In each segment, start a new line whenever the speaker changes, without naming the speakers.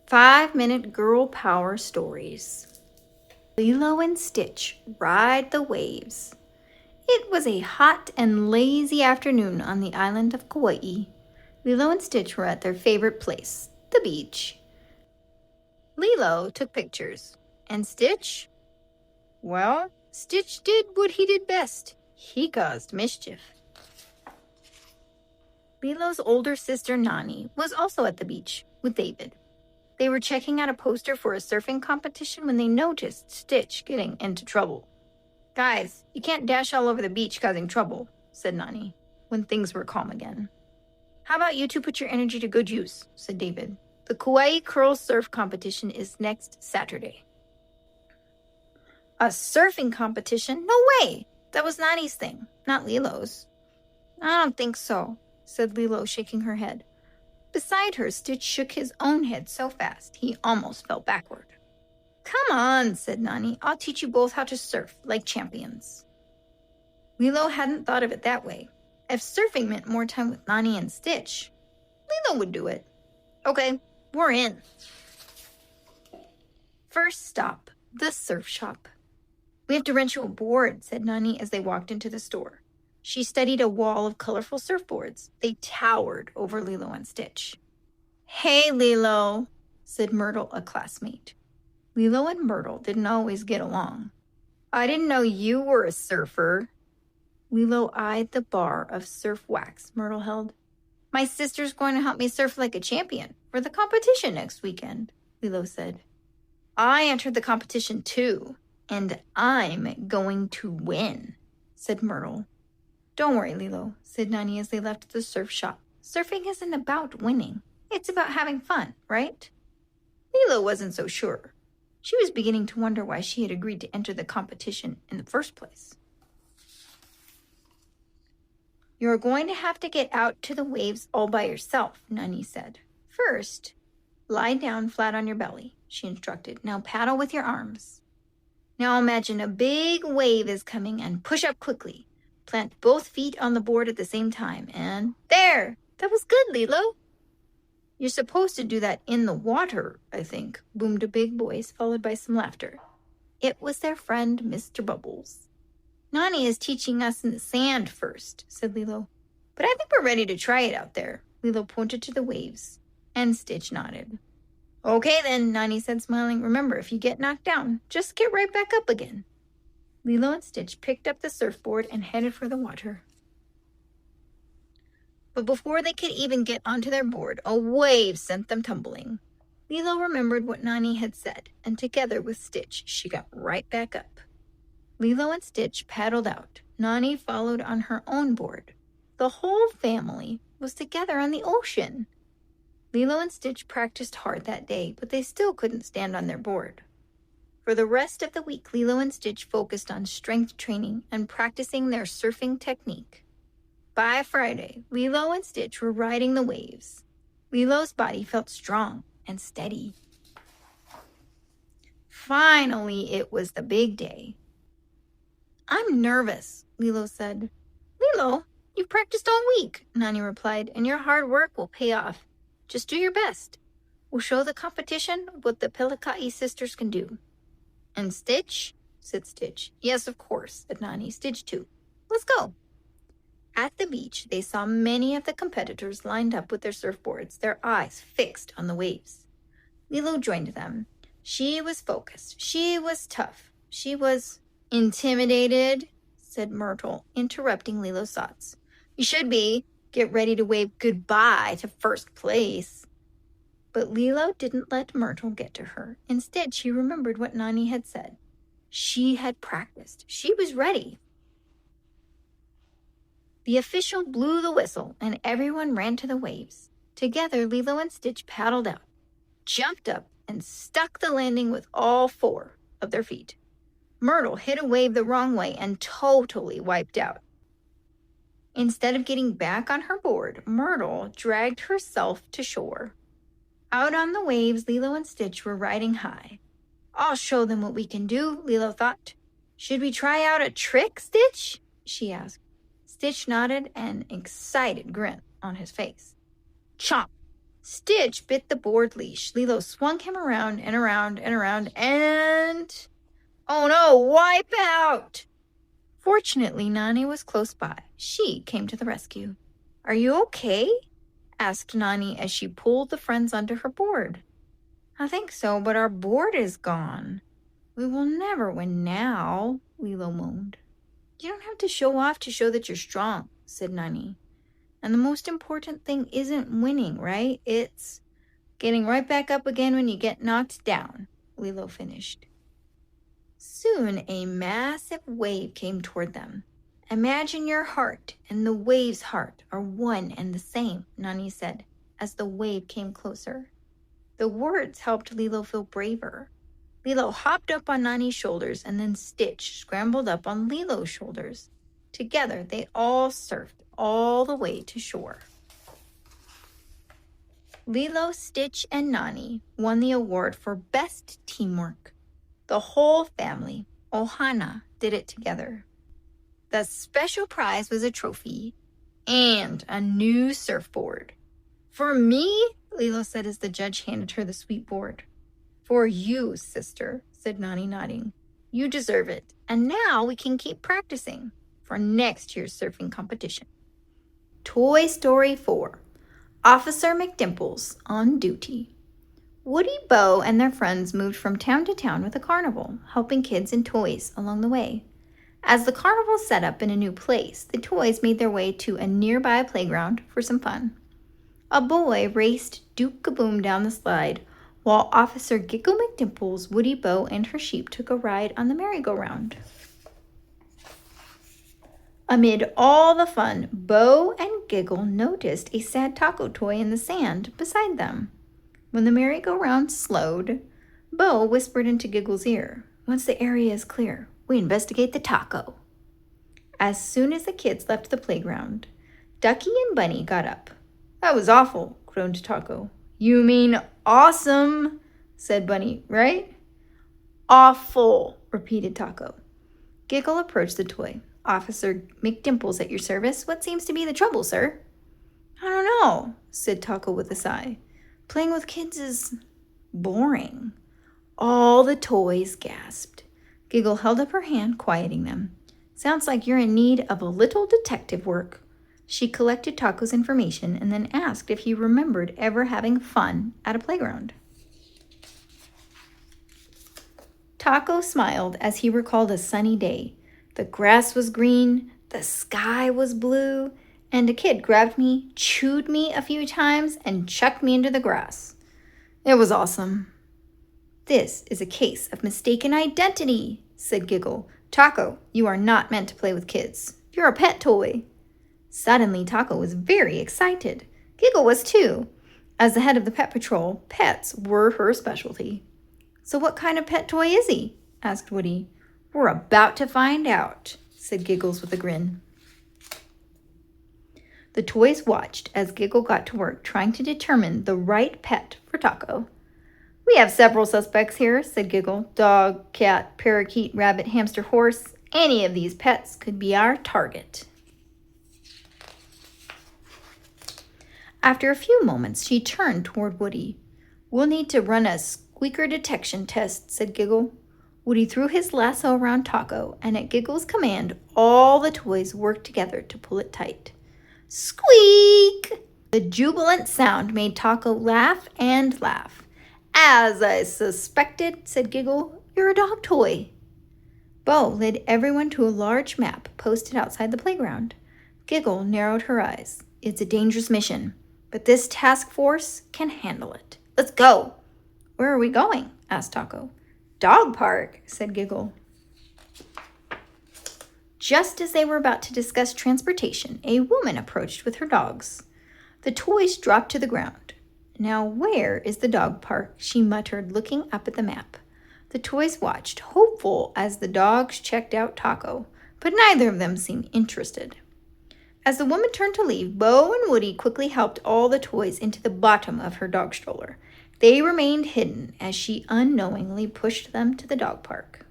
5-minute girl power stories. Lilo and Stitch ride the waves. It was a hot and lazy afternoon on the island of Kauai. Lilo and Stitch were at their favorite place, the beach. Lilo took pictures, and Stitch? Well, Stitch did what he did best. He caused mischief. Lilo's older sister, Nani, was also at the beach with David. They were checking out a poster for a surfing competition when they noticed Stitch getting into trouble. "Guys, you can't dash all over the beach causing trouble," said Nani, when things were calm again. "How about you two put your energy to good use," said David. "The Kauai Curl Surf Competition is next Saturday." "A surfing competition? No way! That was Nani's thing, not Lilo's." "I don't think so," said Lilo, shaking her head. Beside her, Stitch shook his own head so fast he almost fell backward. "Come on," said Nani. "I'll teach you both how to surf like champions." Lilo hadn't thought of it that way. If surfing meant more time with Nani and Stitch, Lilo would do it. "Okay, we're in." First stop, the surf shop. "We have to rent you a board," said Nani as they walked into the store. She studied a wall of colorful surfboards. They towered over Lilo and Stitch. "Hey, Lilo," said Myrtle, a classmate. Lilo and Myrtle didn't always get along. "I didn't know you were a surfer." Lilo eyed the bar of surf wax Myrtle held. "My sister's going to help me surf like a champion for the competition next weekend," Lilo said. "I entered the competition too, and I'm going to win," said Myrtle. "Don't worry, Lilo," said Nani as they left the surf shop. "Surfing isn't about winning. It's about having fun, right?" Lilo wasn't so sure. She was beginning to wonder why she had agreed to enter the competition in the first place. "You're going to have to get out to the waves all by yourself," Nani said. "First, lie down flat on your belly," she instructed. "Now paddle with your arms. Now imagine a big wave is coming and push up quickly. Plant both feet on the board at the same time, and there! That was good, Lilo." "You're supposed to do that in the water, I think," boomed a big voice, followed by some laughter. It was their friend, Mr. Bubbles. "Nani is teaching us in the sand first," said Lilo. "But I think we're ready to try it out there." Lilo pointed to the waves, and Stitch nodded. "Okay then," Nani said, smiling. "Remember, if you get knocked down, just get right back up again." Lilo and Stitch picked up the surfboard and headed for the water. But before they could even get onto their board, a wave sent them tumbling. Lilo remembered what Nani had said, and together with Stitch, she got right back up. Lilo and Stitch paddled out. Nani followed on her own board. The whole family was together on the ocean. Lilo and Stitch practiced hard that day, but they still couldn't stand on their board. For the rest of the week, Lilo and Stitch focused on strength training and practicing their surfing technique. By Friday, Lilo and Stitch were riding the waves. Lilo's body felt strong and steady. Finally, it was the big day. "I'm nervous," Lilo said. "Lilo, you've practiced all week," Nani replied, "and your hard work will pay off. Just do your best. We'll show the competition what the Pelikai sisters can do." "And Stitch?" said Stitch. "Yes, of course," said Nani. "Stitch too. Let's go." At the beach, they saw many of the competitors lined up with their surfboards, their eyes fixed on the waves. Lilo joined them. She was focused. She was tough. She was intimidated, said Myrtle, interrupting Lilo's thoughts. "You should be. Get ready to wave goodbye to first place." But Lilo didn't let Myrtle get to her. Instead, she remembered what Nani had said. She had practiced. She was ready. The official blew the whistle, and everyone ran to the waves. Together, Lilo and Stitch paddled out, jumped up, and stuck the landing with all 4 of their feet. Myrtle hit a wave the wrong way and totally wiped out. Instead of getting back on her board, Myrtle dragged herself to shore. Out on the waves, Lilo and Stitch were riding high. "I'll show them what we can do," Lilo thought. "Should we try out a trick, Stitch?" she asked. Stitch nodded, an excited grin on his face. Chomp! Stitch bit the board leash. Lilo swung him around and around and around and... Oh no, wipe out! Fortunately, Nani was close by. She came to the rescue. Are you okay? Asked Nani as she pulled the friends onto her board. I think so, but our board is gone. We will never win now, Lilo moaned. You don't have to show off to show that you're strong, said Nani. And the most important thing isn't winning, right? It's getting right back up again when you get knocked down, Lilo finished. Soon a massive wave came toward them. Imagine your heart and the wave's heart are one and the same, Nani said, as the wave came closer. The words helped Lilo feel braver. Lilo hopped up on Nani's shoulders and then Stitch scrambled up on Lilo's shoulders. Together, they all surfed all the way to shore. Lilo, Stitch, and Nani won the award for Best Teamwork. The whole family, Ohana, did it together. The special prize was a trophy and a new surfboard. For me, Lilo said as the judge handed her the sweet board. For you, sister, said Nani, nodding. You deserve it. And now we can keep practicing for next year's surfing competition. Toy Story 4. Officer McDimples on duty. Woody, Bo, and their friends moved from town to town with a carnival, helping kids and toys along the way. As the carnival set up in a new place, the toys made their way to a nearby playground for some fun. A boy raced Duke Kaboom down the slide, while Officer Giggle McDimples, Woody, Bo, and her sheep took a ride on the merry-go-round. Amid all the fun, Bo and Giggle noticed a sad taco toy in the sand beside them. When the merry-go-round slowed, Bo whispered into Giggle's ear, "Once the area is clear, we investigate the taco." As soon as the kids left the playground, Ducky and Bunny got up. "That was awful," groaned Taco. "You mean awesome," said Bunny, "right?" "Awful," repeated Taco. Giggle approached the toy. "Officer McDimples at your service. What seems to be the trouble, sir?" "I don't know," said Taco with a sigh. "Playing with kids is boring." All the toys gasped. Giggle held up her hand, quieting them. "Sounds like you're in need of a little detective work." She collected Taco's information and then asked if he remembered ever having fun at a playground. Taco smiled as he recalled a sunny day. The grass was green, the sky was blue, and a kid grabbed me, chewed me a few times, and chucked me into the grass. It was awesome. "This is a case of mistaken identity," said Giggle. "Taco, you are not meant to play with kids. You're a pet toy." Suddenly, Taco was very excited. Giggle was too. As the head of the pet patrol, pets were her specialty. "So what kind of pet toy is he?" asked Woody. "We're about to find out," said Giggles with a grin. The toys watched as Giggle got to work trying to determine the right pet for Taco. "We have several suspects here," said Giggle. "Dog, cat, parakeet, rabbit, hamster, horse. Any of these pets could be our target." After a few moments, she turned toward Woody. "We'll need to run a squeaker detection test," said Giggle. Woody threw his lasso around Taco, and at Giggle's command, all the toys worked together to pull it tight. Squeak! The jubilant sound made Taco laugh and laugh. "As I suspected," said Giggle, "you're a dog toy." Bo led everyone to a large map posted outside the playground. Giggle narrowed her eyes. "It's a dangerous mission, but this task force can handle it. Let's go." "Where are we going?" asked Taco. "Dog park," said Giggle. Just as they were about to discuss transportation, a woman approached with her dogs. The toys dropped to the ground. "Now where is the dog park?" she muttered, looking up at the map. The toys watched, hopeful as the dogs checked out Taco, but neither of them seemed interested. As the woman turned to leave, Bo and Woody quickly helped all the toys into the bottom of her dog stroller. They remained hidden as she unknowingly pushed them to the dog park.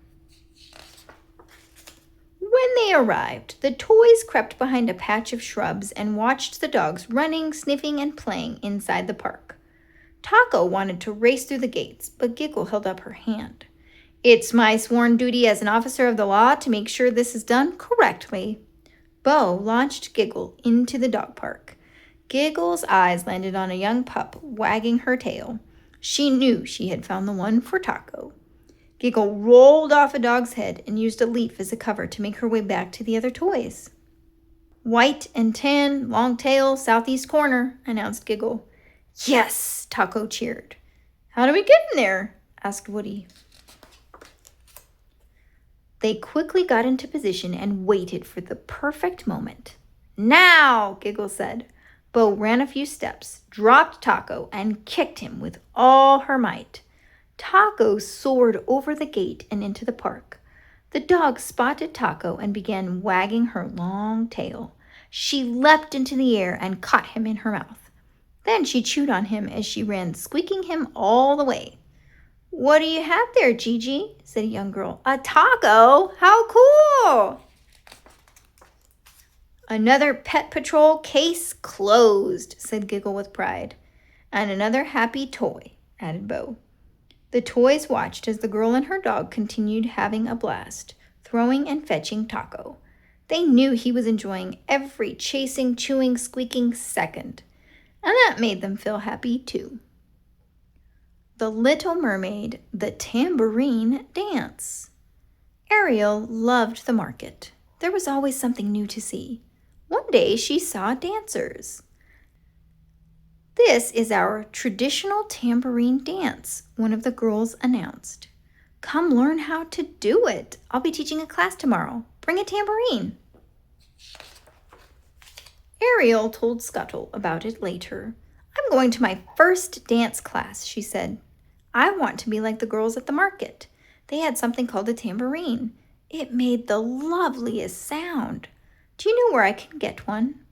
When they arrived, the toys crept behind a patch of shrubs and watched the dogs running, sniffing, and playing inside the park. Taco wanted to race through the gates, but Giggle held up her hand. It's my sworn duty as an officer of the law to make sure this is done correctly. Bo launched Giggle into the dog park. Giggle's eyes landed on a young pup wagging her tail. She knew she had found the one for Taco. Giggle rolled off a dog's head and used a leaf as a cover to make her way back to the other toys. White and tan, long tail, southeast corner, announced Giggle. Yes, Taco cheered. How do we get in there? Asked Woody. They quickly got into position and waited for the perfect moment. Now, Giggle said. Bo ran a few steps, dropped Taco, and kicked him with all her might. Taco soared over the gate and into the park. The dog spotted Taco and began wagging her long tail. She leapt into the air and caught him in her mouth. Then she chewed on him as she ran, squeaking him all the way. What do you have there, Gigi? Said a young girl. A taco? How cool! Another Pet Patrol case closed, said Giggle with pride. And another happy toy, added Bo. The toys watched as the girl and her dog continued having a blast, throwing and fetching Taco. They knew he was enjoying every chasing, chewing, squeaking second, and that made them feel happy too. The Little Mermaid, the Tambourine Dance. Ariel loved the market. There was always something new to see. One day she saw dancers. This is our traditional tambourine dance, one of the girls announced. Come learn how to do it. I'll be teaching a class tomorrow. Bring a tambourine. Ariel told Scuttle about it later. I'm going to my first dance class, she said. I want to be like the girls at the market. They had something called a tambourine. It made the loveliest sound. Do you know where I can get one?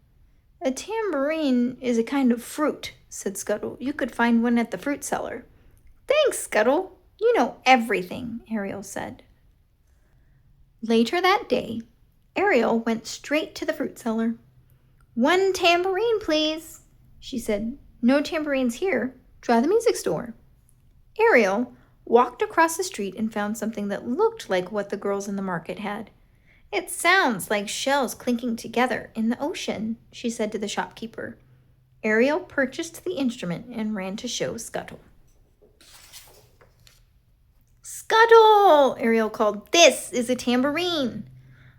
A tambourine is a kind of fruit, said Scuttle. You could find one at the fruit cellar. Thanks, Scuttle. You know everything, Ariel said. Later that day, Ariel went straight to the fruit cellar. One tambourine, please, she said. No tambourines here. Try the music store. Ariel walked across the street and found something that looked like what the girls in the market had. It sounds like shells clinking together in the ocean, she said to the shopkeeper. Ariel purchased the instrument and ran to show Scuttle. Scuttle, Ariel called. This is a tambourine.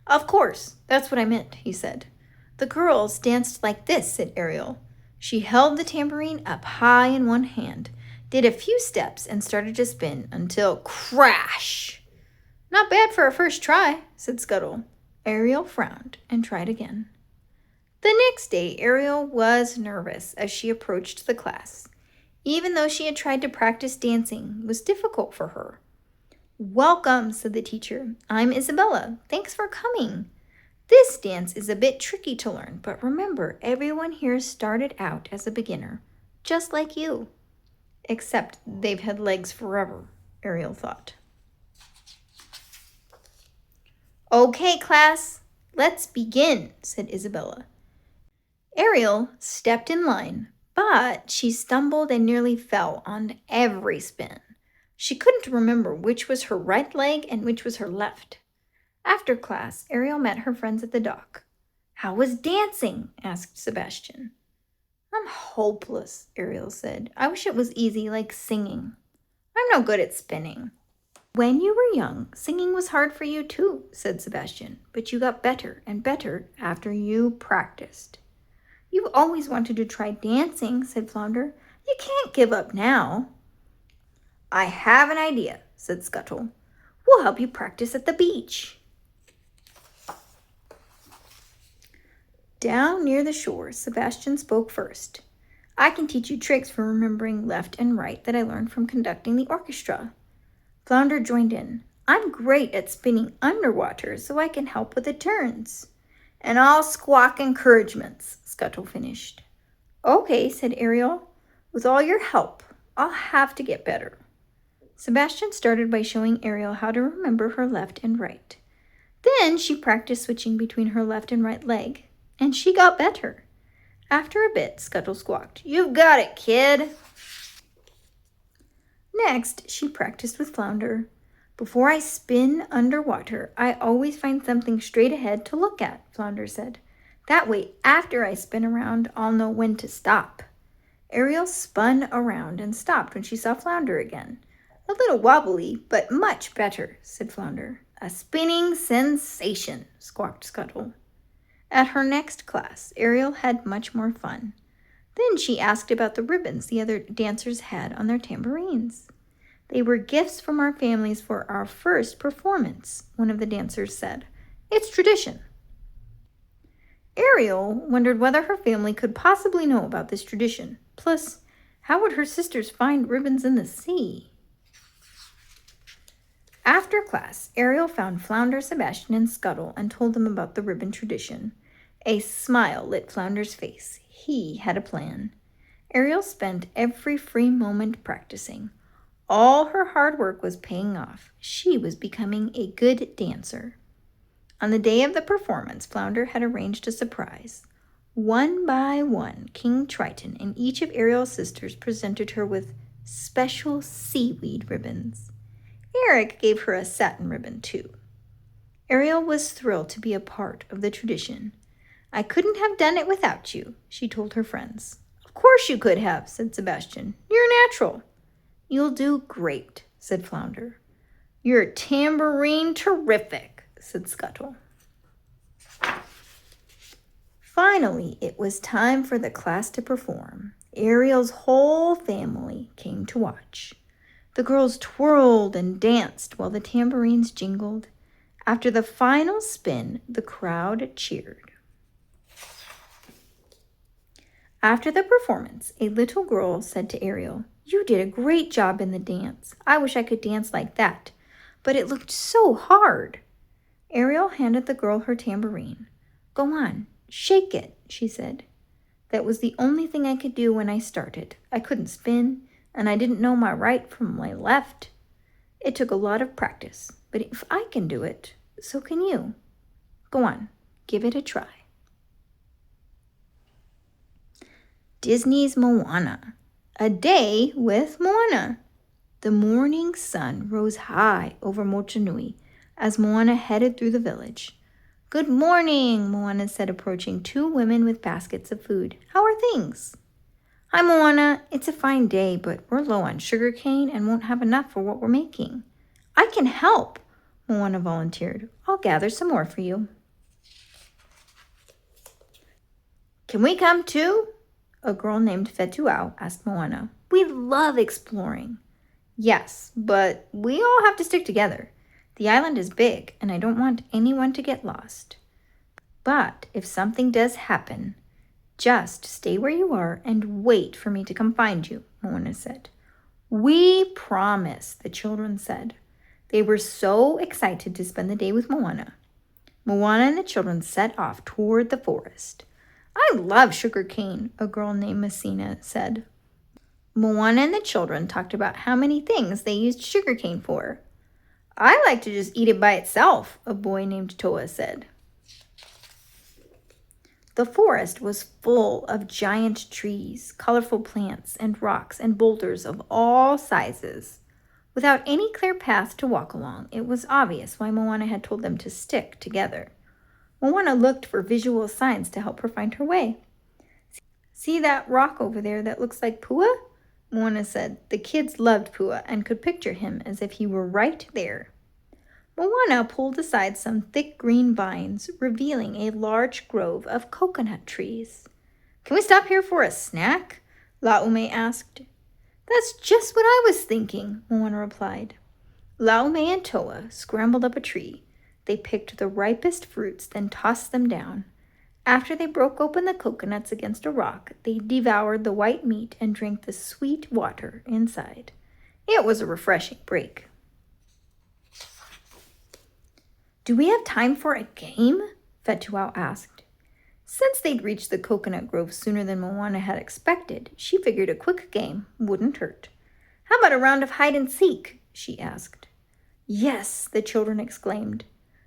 Of course, that's what I meant, he said. The girls danced like this, said Ariel. She held the tambourine up high in one hand, did a few steps, and started to spin until crash! Not bad for a first try, said Scuttle. Ariel frowned and tried again. The next day, Ariel was nervous as she approached the class. Even though she had tried to practice dancing, it was difficult for her. Welcome, said the teacher. I'm Isabella. Thanks for coming. This dance is a bit tricky to learn, but remember, everyone here started out as a beginner, just like you. Except they've had legs forever, Ariel thought. Okay, class, let's begin, said Isabella. Ariel stepped in line, but she stumbled and nearly fell on every spin. She couldn't remember which was her right leg and which was her left. After class, Ariel met her friends at the dock. How was dancing? Asked Sebastian. I'm hopeless, Ariel said. I wish it was easy like singing. I'm no good at spinning. When you were young, singing was hard for you too, said Sebastian, but you got better and better after you practiced. You've always wanted to try dancing, said Flounder. You can't give up now. I have an idea, said Scuttle. We'll help you practice at the beach. Down near the shore, Sebastian spoke first. I can teach you tricks for remembering left and right that I learned from conducting the orchestra. Flounder joined in. I'm great at spinning underwater, so I can help with the turns. And I'll squawk encouragements, Scuttle finished. Okay, said Ariel. With all your help, I'll have to get better. Sebastian started by showing Ariel how to remember her left and right. Then she practiced switching between her left and right leg, and she got better. After a bit, Scuttle squawked, You've got it, kid. Next, she practiced with Flounder. Before I spin underwater, I always find something straight ahead to look at, Flounder said. That way, after I spin around, I'll know when to stop. Ariel spun around and stopped when she saw Flounder again. A little wobbly, but much better, said Flounder. A spinning sensation, squawked Scuttle. At her next class, Ariel had much more fun. Then she asked about the ribbons the other dancers had on their tambourines. They were gifts from our families for our first performance, one of the dancers said. It's tradition. Ariel wondered whether her family could possibly know about this tradition. Plus, how would her sisters find ribbons in the sea? After class, Ariel found Flounder, Sebastian, and Scuttle and told them about the ribbon tradition. A smile lit Flounder's face. He had a plan. Ariel spent every free moment practicing. All her hard work was paying off. She was becoming a good dancer. On the day of the performance, Flounder had arranged a surprise. One by one, King Triton and each of Ariel's sisters presented her with special seaweed ribbons. Eric gave her a satin ribbon, too. Ariel was thrilled to be a part of the tradition. I couldn't have done it without you, she told her friends. Of course you could have, said Sebastian. You're natural. You'll do great, said Flounder. You're tambourine terrific, said Scuttle. Finally, it was time for the class to perform. Ariel's whole family came to watch. The girls twirled and danced while the tambourines jingled. After the final spin, the crowd cheered. After the performance, a little girl said to Ariel, You did a great job in the dance. I wish I could dance like that, but it looked so hard. Ariel handed the girl her tambourine. Go on, shake it, she said. That was the only thing I could do when I started. I couldn't spin, and I didn't know my right from my left. It took a lot of practice, but if I can do it, so can you. Go on, give it a try. Disney's Moana. A day with Moana. The morning sun rose high over Mochanui as Moana headed through the village. Good morning, Moana said, approaching two women with baskets of food. How are things? Hi, Moana. It's a fine day, but we're low on sugarcane and won't have enough for what we're making. I can help, Moana volunteered. I'll gather some more for you. Can we come too? A girl named Fetuau asked Moana. We love exploring. Yes, but we all have to stick together. The island is big, and I don't want anyone to get lost. But if something does happen, just stay where you are and wait for me to come find you, Moana said. We promise, the children said. They were so excited to spend the day with Moana. Moana and the children set off toward the forest. I love sugarcane, a girl named Messina said. Moana and the children talked about how many things they used sugarcane for. I like to just eat it by itself, a boy named Toa said. The forest was full of giant trees, colorful plants, and rocks and boulders of all sizes. Without any clear path to walk along, it was obvious why Moana had told them to stick together. Moana looked for visual signs to help her find her way. See that rock over there that looks like Pua? Moana said. The kids loved Pua and could picture him as if he were right there. Moana pulled aside some thick green vines, revealing a large grove of coconut trees. Can we stop here for a snack? Laume asked. That's just what I was thinking, Moana replied. Laume and Toa scrambled up a tree. They picked the ripest fruits, then tossed them down. After they broke open the coconuts against a rock, they devoured the white meat and drank the sweet water inside. It was a refreshing break. Do we have time for a game? Fetuau asked. Since they'd reached the coconut grove sooner than Moana had expected, she figured a quick game wouldn't hurt. How about a round of hide and seek? She asked. Yes, the children exclaimed.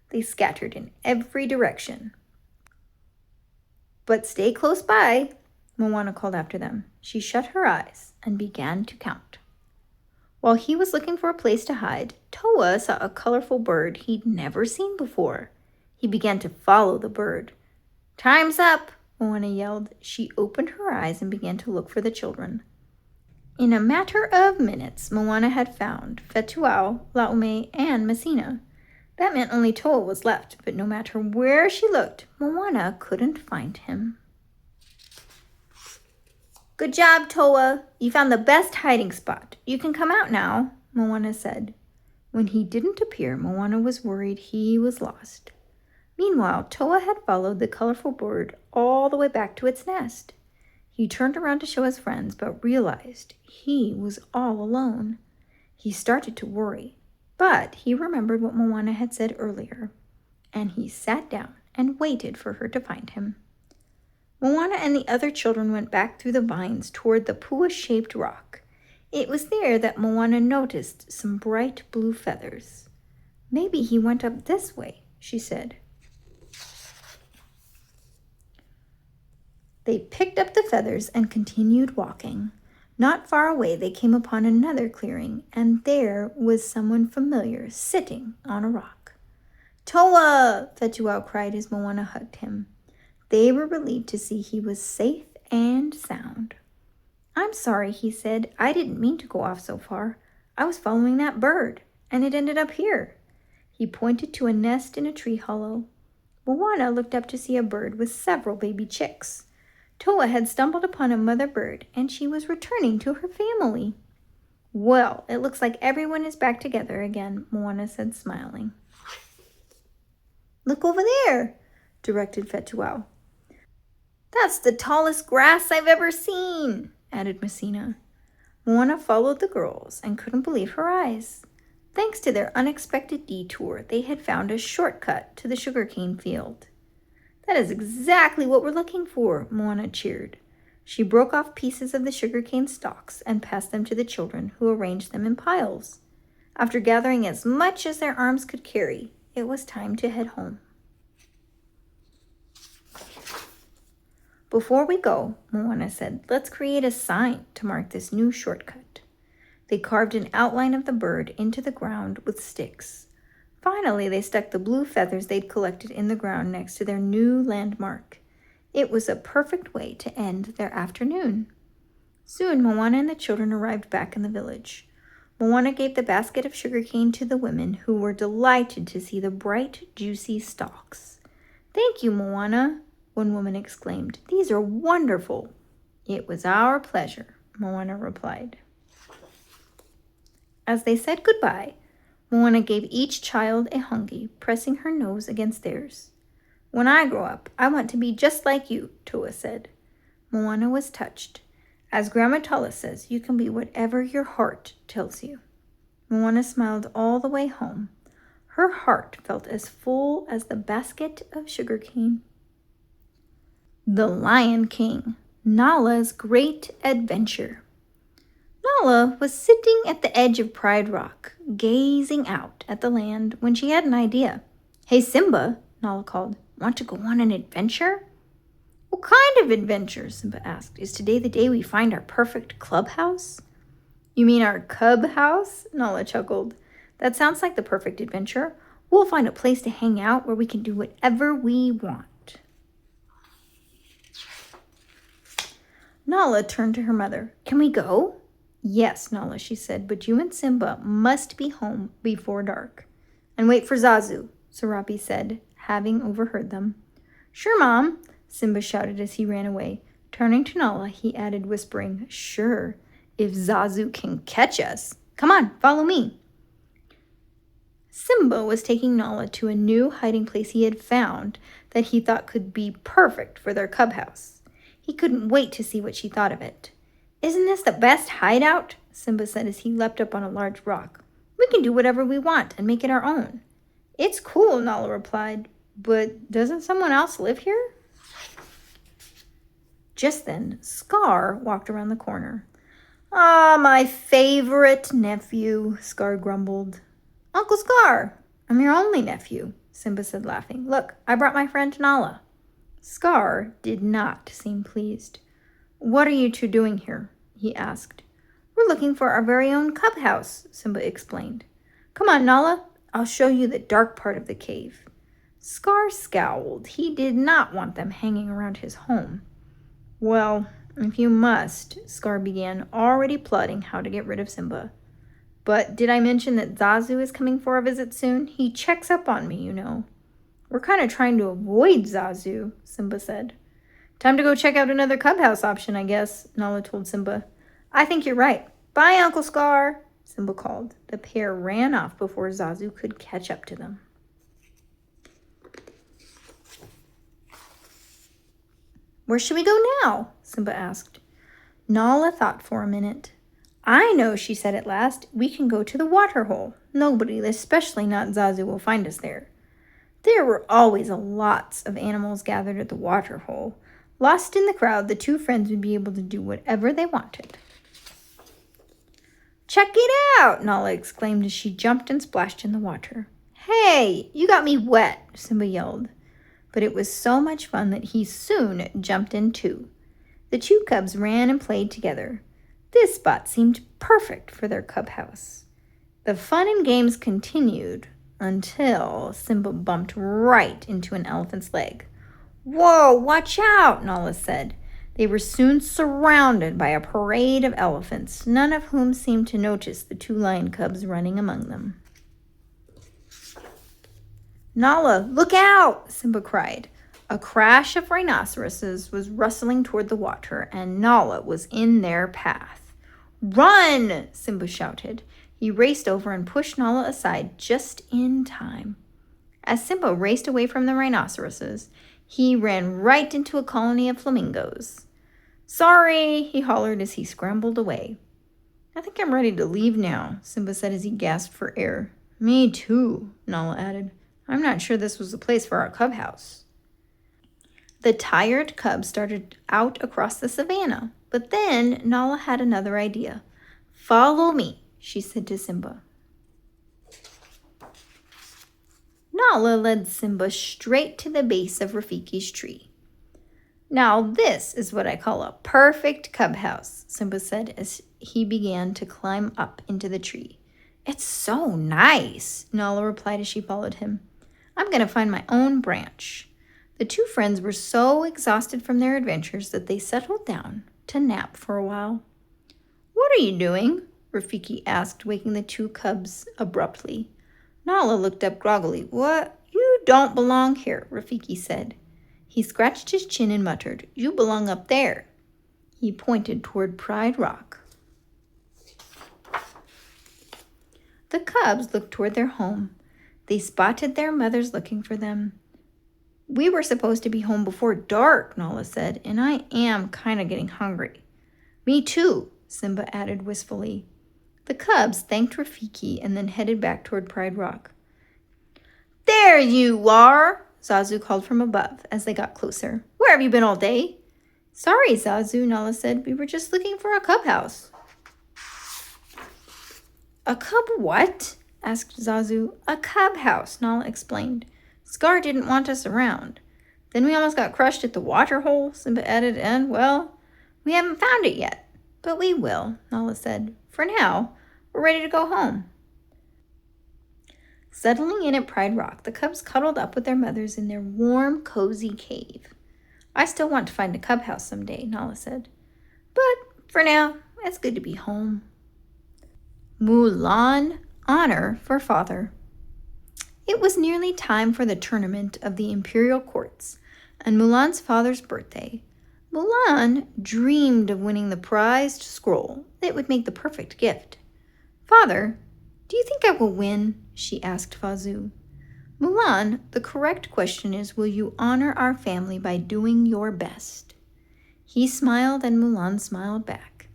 They scattered in every direction. But stay close by, Moana called after them. She shut her eyes and began to count. While he was looking for a place to hide, Toa saw a colorful bird he'd never seen before. He began to follow the bird. "Time's up," Moana yelled. She opened her eyes and began to look for the children. In a matter of minutes, Moana had found Fetuau, Laume, and Messina. That meant only Toa was left, but no matter where she looked, Moana couldn't find him. "Good job, Toa. You found the best hiding spot. You can come out now," Moana said. When he didn't appear, Moana was worried he was lost. Meanwhile, Toa had followed the colorful bird all the way back to its nest. He turned around to show his friends, but realized he was all alone. He started to worry, but he remembered what Moana had said earlier, and he sat down and waited for her to find him. Moana and the other children went back through the vines toward the pua-shaped rock. It was there that Moana noticed some bright blue feathers. "Maybe he went up this way," she said. They picked up the feathers and continued walking. Not far away, they came upon another clearing, and there was someone familiar sitting on a rock. "Toa!" Fetuau cried as Moana hugged him. They were relieved to see he was safe and sound. "I'm sorry," he said. "I didn't mean to go off so far. I was following that bird, and it ended up here." He pointed to a nest in a tree hollow. Moana looked up to see a bird with several baby chicks. Toa had stumbled upon a mother bird, and she was returning to her family. "Well, it looks like everyone is back together again," Moana said, smiling. "Look over there," directed Fetuau. "That's the tallest grass I've ever seen," added Messina. Moana followed the girls and couldn't believe her eyes. Thanks to their unexpected detour, they had found a shortcut to the sugarcane field. "That is exactly what we're looking for," Moana cheered. She broke off pieces of the sugarcane stalks and passed them to the children, who arranged them in piles. After gathering as much as their arms could carry, it was time to head home. "Before we go," Moana said, "let's create a sign to mark this new shortcut." They carved an outline of the bird into the ground with sticks. Finally, they stuck the blue feathers they'd collected in the ground next to their new landmark. It was a perfect way to end their afternoon. Soon, Moana and the children arrived back in the village. Moana gave the basket of sugarcane to the women, who were delighted to see the bright, juicy stalks. "Thank you, Moana," one woman exclaimed. "These are wonderful." "It was our pleasure," Moana replied. As they said goodbye, Moana gave each child a hungy, pressing her nose against theirs. "When I grow up, I want to be just like you," Toa said. Moana was touched. As Grandma Tala says, you can be whatever your heart tells you. Moana smiled all the way home. Her heart felt as full as the basket of sugarcane. The Lion King, Nala's Great Adventure. Nala was sitting at the edge of Pride Rock, gazing out at the land when she had an idea. "Hey, Simba," Nala called, "want to go on an adventure?" "What kind of adventure?" Simba asked. "Is today the day we find our perfect clubhouse?" "You mean our cub house?" Nala chuckled. "That sounds like the perfect adventure. We'll find a place to hang out where we can do whatever we want." Nala turned to her mother. "Can we go?" "Yes, Nala," she said, "but you and Simba must be home before dark." "And wait for Zazu," Serapi said, having overheard them. "Sure, Mom," Simba shouted as he ran away. Turning to Nala, he added, whispering, "Sure, if Zazu can catch us. Come on, follow me." Simba was taking Nala to a new hiding place he had found that he thought could be perfect for their cub house. He couldn't wait to see what she thought of it. "Isn't this the best hideout?" Simba said as he leapt up on a large rock. "We can do whatever we want and make it our own." "It's cool," Nala replied, "but doesn't someone else live here?" Just then, Scar walked around the corner. "Ah, my favorite nephew," Scar grumbled. "Uncle Scar, I'm your only nephew," Simba said, laughing. "Look, I brought my friend Nala." Scar did not seem pleased. "What are you two doing here?" he asked. We're looking for our very own cub house, Simba explained. Come on, Nala. I'll show you the dark part of the cave. Scar scowled. He did not want them hanging around his home. Well, if you must, Scar began, already plotting how to get rid of Simba. But did I mention that Zazu is coming for a visit soon? He checks up on me, you know. We're kind of trying to avoid Zazu, Simba said. Time to go check out another cub house option, I guess, Nala told Simba. I think you're right. Bye, Uncle Scar, Simba called. The pair ran off before Zazu could catch up to them. Where should we go now? Simba asked. Nala thought for a minute. I know, she said at last. We can go to the water hole. Nobody, especially not Zazu, will find us there. There were always lots of animals gathered at the water hole. Lost in the crowd, the two friends would be able to do whatever they wanted. Check it out, Nala exclaimed as she jumped and splashed in the water. Hey, you got me wet, Simba yelled. But it was so much fun that he soon jumped in too. The two cubs ran and played together. This spot seemed perfect for their cub house. The fun and games continued until Simba bumped right into an elephant's leg. Whoa, watch out, Nala said. They were soon surrounded by a parade of elephants, none of whom seemed to notice the two lion cubs running among them. Nala, look out, Simba cried. A crash of rhinoceroses was rustling toward the water, and Nala was in their path. Run, Simba shouted. He raced over and pushed Nala aside just in time. As Simba raced away from the rhinoceroses, he ran right into a colony of flamingos. Sorry, he hollered as he scrambled away. I think I'm ready to leave now, Simba said as he gasped for air. Me too, Nala added. I'm not sure this was the place for our cub house. The tired cub started out across the savannah, but then Nala had another idea. Follow me, she said to Simba. Nala led Simba straight to the base of Rafiki's tree. Now this is what I call a perfect cub house, Simba said as he began to climb up into the tree. It's so nice, Nala replied as she followed him. I'm going to find my own branch. The two friends were so exhausted from their adventures that they settled down to nap for a while. What are you doing? Rafiki asked, waking the two cubs abruptly. Nala looked up groggily. What? You don't belong here, Rafiki said. He scratched his chin and muttered, You belong up there. He pointed toward Pride Rock. The cubs looked toward their home. They spotted their mothers looking for them. We were supposed to be home before dark, Nala said, and I am kind of getting hungry. Me too, Simba added wistfully. The cubs thanked Rafiki and then headed back toward Pride Rock. There you are, Zazu called from above as they got closer. Where have you been all day? Sorry, Zazu, Nala said. We were just looking for a cub house. A cub what? Asked Zazu. A cub house, Nala explained. Scar didn't want us around. Then we almost got crushed at the water hole, Simba added, and, well, we haven't found it yet. But we will, Nala said. For now, we're ready to go home. Settling in at Pride Rock, the cubs cuddled up with their mothers in their warm, cozy cave. I still want to find a cub house someday, Nala said. But for now, it's good to be home. Mulan, honor for father. It was nearly time for the tournament of the imperial courts, and Mulan's father's birthday. Mulan dreamed of winning the prized scroll that would make the perfect gift. Father, do you think I will win? She asked Fazu. Mulan, the correct question is, will you honor our family by doing your best? He smiled and Mulan smiled back.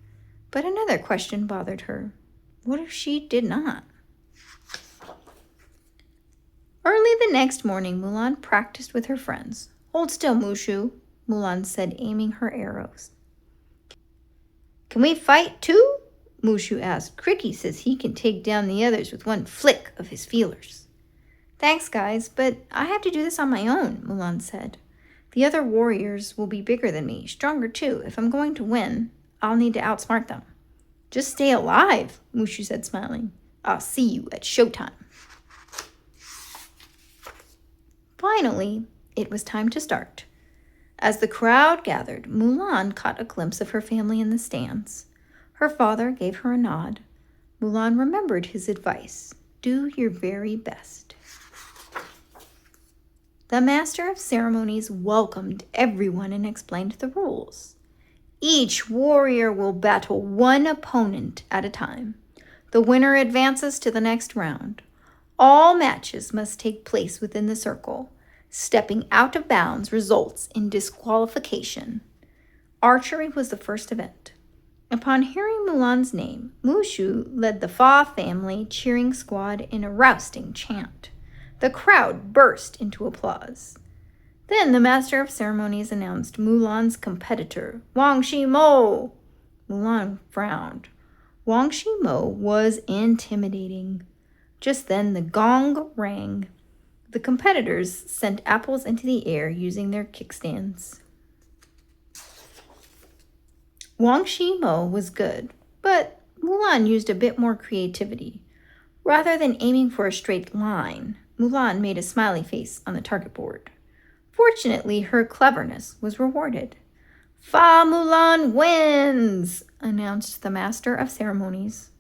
But another question bothered her. What if she did not? Early the next morning, Mulan practiced with her friends. Hold still, Mushu, Mulan said, aiming her arrows. Can we fight too? Mushu asked. Cricky says he can take down the others with one flick of his feelers. Thanks, guys, but I have to do this on my own, Mulan said. The other warriors will be bigger than me, stronger too. If I'm going to win, I'll need to outsmart them. Just stay alive, Mushu said, smiling. I'll see you at showtime. Finally, it was time to start. As the crowd gathered, Mulan caught a glimpse of her family in the stands. Her father gave her a nod. Mulan remembered his advice. Do your very best. The master of ceremonies welcomed everyone and explained the rules. Each warrior will battle one opponent at a time. The winner advances to the next round. All matches must take place within the circle. Stepping out of bounds results in disqualification. Archery was the first event. Upon hearing Mulan's name, Mushu led the Fa family cheering squad in a rousing chant. The crowd burst into applause. Then the master of ceremonies announced Mulan's competitor, Wang Shimo. Mulan frowned. Wang Shimo was intimidating. Just then the gong rang. The competitors sent apples into the air using their kickstands. Wang Shimo was good, but Mulan used a bit more creativity. Rather than aiming for a straight line, Mulan made a smiley face on the target board. Fortunately, her cleverness was rewarded. Fa Mulan wins, announced the master of ceremonies.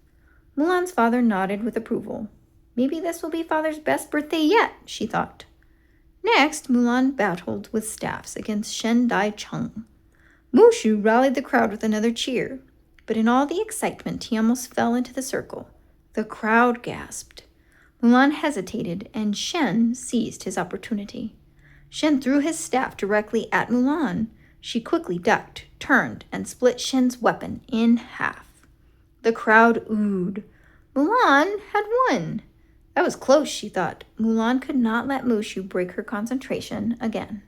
Mulan's father nodded with approval. Maybe this will be father's best birthday yet, she thought. Next, Mulan battled with staffs against Shen Dai Cheng. Mushu rallied the crowd with another cheer, but in all the excitement, he almost fell into the circle. The crowd gasped. Mulan hesitated, and Shen seized his opportunity. Shen threw his staff directly at Mulan. She quickly ducked, turned, and split Shen's weapon in half. The crowd oohed. Mulan had won. That was close, she thought. Mulan could not let Mushu break her concentration again.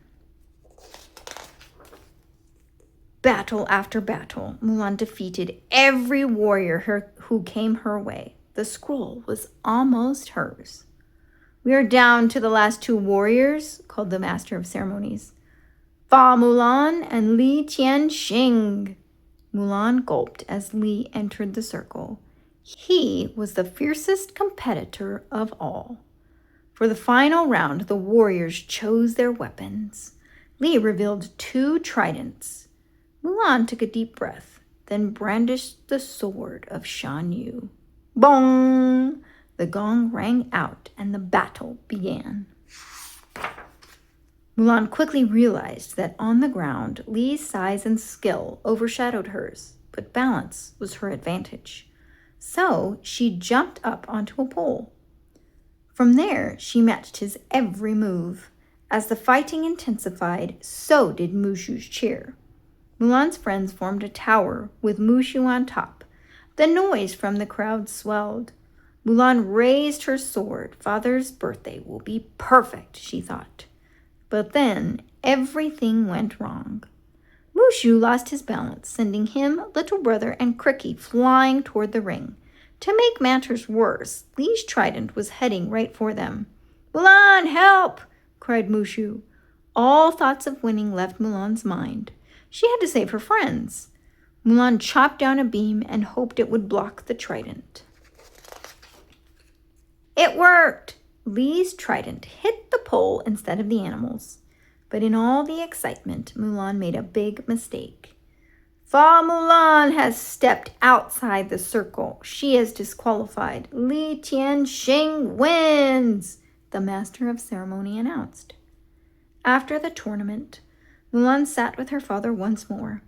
Battle after battle, Mulan defeated every warrior who came her way. The scroll was almost hers. We are down to the last two warriors, called the master of ceremonies. Fa Mulan and Li Tianxing. Mulan gulped as Li entered the circle. He was the fiercest competitor of all. For the final round, the warriors chose their weapons. Li revealed 2 tridents. Mulan took a deep breath, then brandished the sword of Shan Yu. Bong! The gong rang out, and the battle began. Mulan quickly realized that on the ground, Li's size and skill overshadowed hers, but balance was her advantage. So she jumped up onto a pole. From there, she matched his every move. As the fighting intensified, so did Mushu's cheer. Mulan's friends formed a tower with Mushu on top. The noise from the crowd swelled. Mulan raised her sword. Father's birthday will be perfect, she thought. But then everything went wrong. Mushu lost his balance, sending him, little brother, and Cricky flying toward the ring. To make matters worse, Li's trident was heading right for them. Mulan, help! Cried Mushu. All thoughts of winning left Mulan's mind. She had to save her friends. Mulan chopped down a beam and hoped it would block the trident. It worked! Li's trident hit the pole instead of the animals. But in all the excitement, Mulan made a big mistake. Fa Mulan has stepped outside the circle. She is disqualified. Li Tianxing wins, the master of ceremony announced. After the tournament, Mulan sat with her father once more.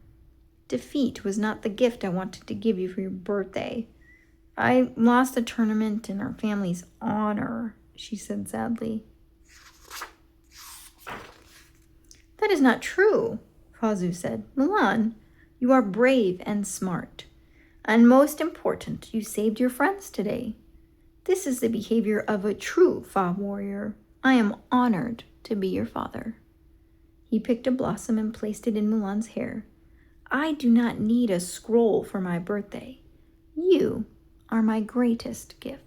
Defeat was not the gift I wanted to give you for your birthday. I lost the tournament in our family's honor, she said sadly. That is not true, Fazu said. Mulan, you are brave and smart. And most important, you saved your friends today. This is the behavior of a true Fa warrior. I am honored to be your father. He picked a blossom and placed it in Mulan's hair. I do not need a scroll for my birthday. You are my greatest gift.